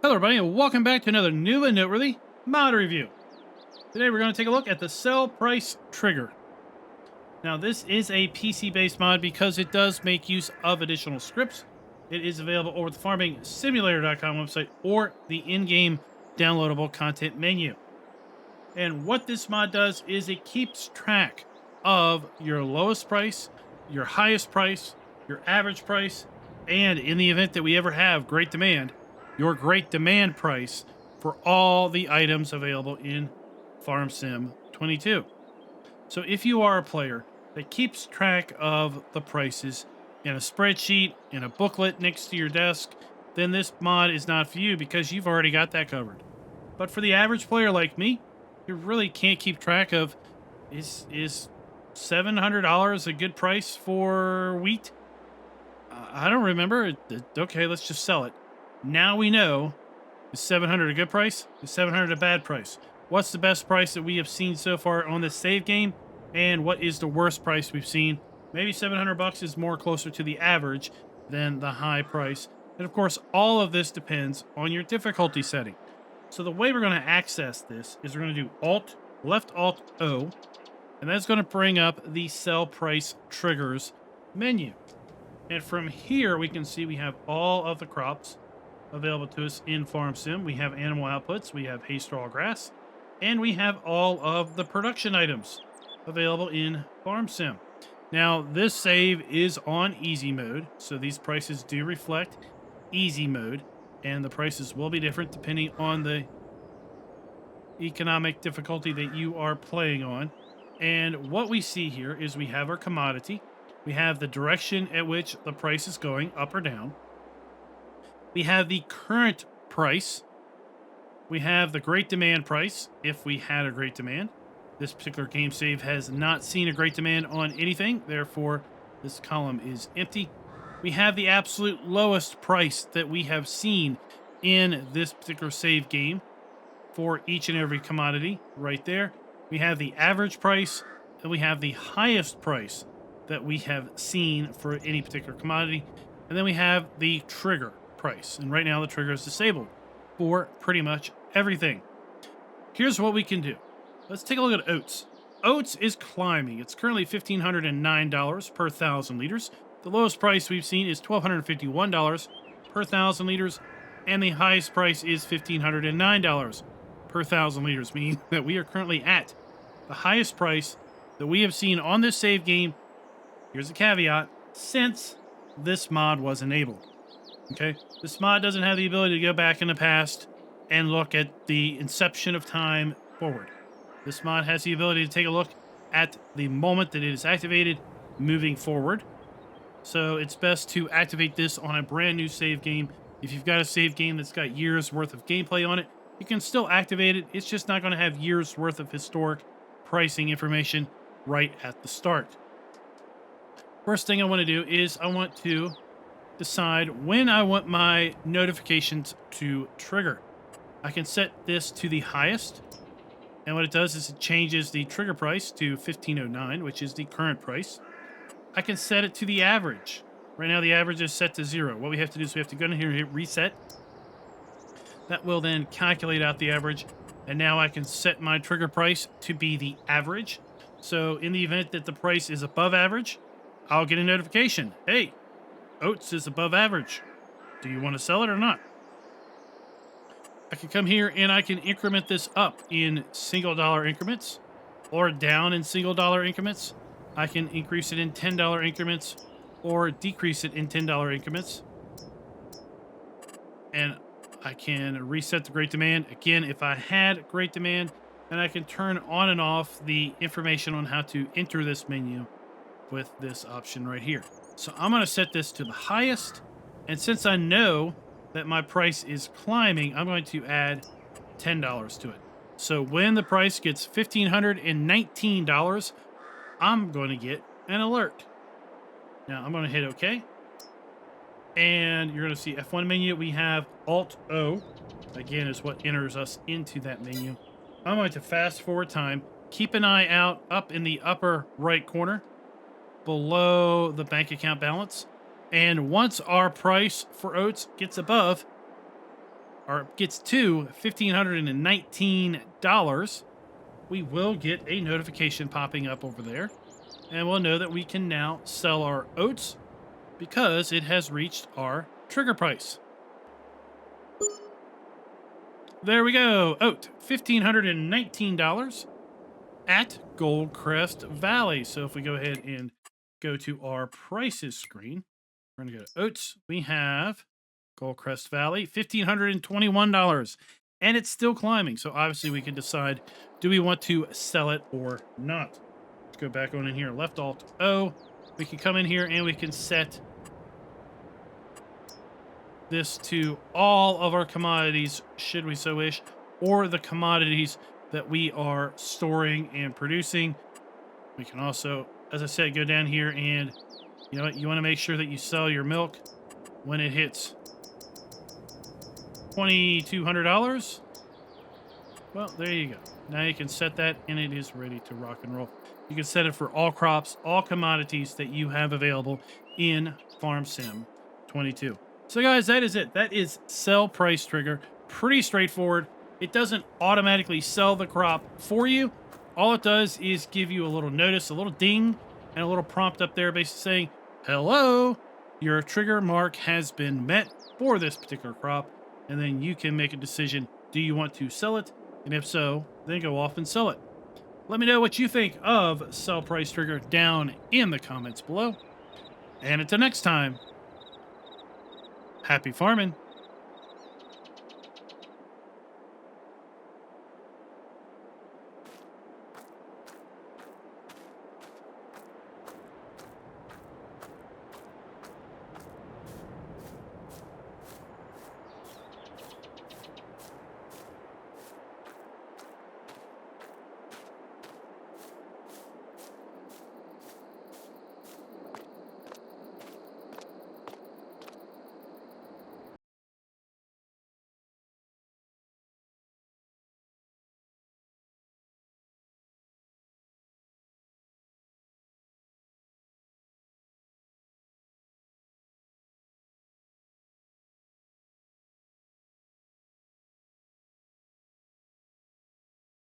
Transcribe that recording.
Hello everybody and welcome back to another new and noteworthy mod review. Today we're going to take a look at the sell price trigger. Now this is a PC based mod because it does make use of additional scripts. It is available over the farmingsimulator.com website or the in-game downloadable content menu. And what this mod does is it keeps track of your lowest price, your highest price, your average price, and in the event that we ever have great demand, your great demand price for all the items available in Farm Sim 22. So if you are a player that keeps track of the prices in a spreadsheet, in a booklet next to your desk, then this mod is not for you because you've already got that covered. But for the average player like me, who really can't keep track of, is $700 a good price for wheat? I don't remember. Okay, let's just sell it. Now we know, is 700 a good price? Is 700 a bad price? What's the best price that we have seen so far on this save game? And what is the worst price we've seen? Maybe 700 bucks is more closer to the average than the high price. And of course, all of this depends on your difficulty setting. So the way we're going to access this is we're going to do left Alt O, and that's going to bring up the sell price triggers menu. And from here, we can see we have all of the crops available to us in Farm Sim. We have animal outputs, we have hay, straw, grass, and we have all of the production items available in Farm Sim. Now, this save is on easy mode, so these prices do reflect easy mode, and the prices will be different depending on the economic difficulty that you are playing on. And what we see here is we have our commodity. We have the direction at which the price is going, up or down. We have the current price. We have the great demand price, if we had a great demand. This particular game save has not seen a great demand on anything, therefore this column is empty. We have the absolute lowest price that we have seen in this particular save game for each and every commodity right there. We have the average price, and we have the highest price that we have seen for any particular commodity. And then we have the trigger price. And right now the trigger is disabled for pretty much everything. Here's what we can do. Let's take a look at oats. Oats is climbing. It's currently $1,509 per 1,000 liters. The lowest price we've seen is $1,251 per 1,000 liters. And the highest price is $1,509 per 1,000 liters, meaning that we are currently at the highest price that we have seen on this save game. Here's a caveat, since this mod was enabled. Okay, this mod doesn't have the ability to go back in the past and look at the inception of time forward. This mod has the ability to take a look at the moment that it is activated moving forward. So it's best to activate this on a brand new save game. If you've got a save game that's got years worth of gameplay on it, you can still activate it. It's just not going to have years worth of historic pricing information right at the start. First thing I want to do is I want to decide when I want my notifications to trigger. I can set this to the highest, and what it does is it changes the trigger price to $1,509, which is the current price. I can set it to the average. Right now the average is set to 0. What we have to do is we have to go in here and hit reset. That will then calculate out the average, and now I can set my trigger price to be the average. So in the event that the price is above average, I'll get a notification. Hey, oats is above average. Do you want to sell it or not? I can come here and I can increment this up in single dollar increments or down in single dollar increments. I can increase it in $10 increments or decrease it in $10 increments. And I can reset the great demand. Again, if I had great demand, and I can turn on and off the information on how to enter this menu with this option right here. So I'm going to set this to the highest. And since I know that my price is climbing, I'm going to add $10 to it. So when the price gets $1,519, I'm going to get an alert. Now I'm going to hit OK. And you're going to see F1 menu. We have Alt O. Again, is what enters us into that menu. I'm going to fast forward time. Keep an eye out up in the upper right corner below the bank account balance. And once our price for oats gets above or gets to $1,519, we will get a notification popping up over there. And we'll know that we can now sell our oats because it has reached our trigger price. There we go. Oat, $1,519 at Goldcrest Valley. So if we go ahead and go to our prices screen, we're going to go to oats. We have Goldcrest Valley, $1,521. And it's still climbing. So obviously we can decide, do we want to sell it or not? Let's go back on in here. Left Alt O. We can come in here and we can set this to all of our commodities, should we so wish, or the commodities that we are storing and producing. We can also, as I said, go down here and, you know what, you want to make sure that you sell your milk when it hits $2,200. Well, there you go. Now you can set that and it is ready to rock and roll. You can set it for all crops, all commodities that you have available in Farm Sim 22. So guys, that is it. That is sell price trigger. Pretty straightforward. It doesn't automatically sell the crop for you. All it does is give you a little notice, a little ding, and a little prompt up there basically saying, hello, your trigger mark has been met for this particular crop. And then you can make a decision. Do you want to sell it? And if so, then go off and sell it. Let me know what you think of sell price trigger down in the comments below. And until next time, happy farming.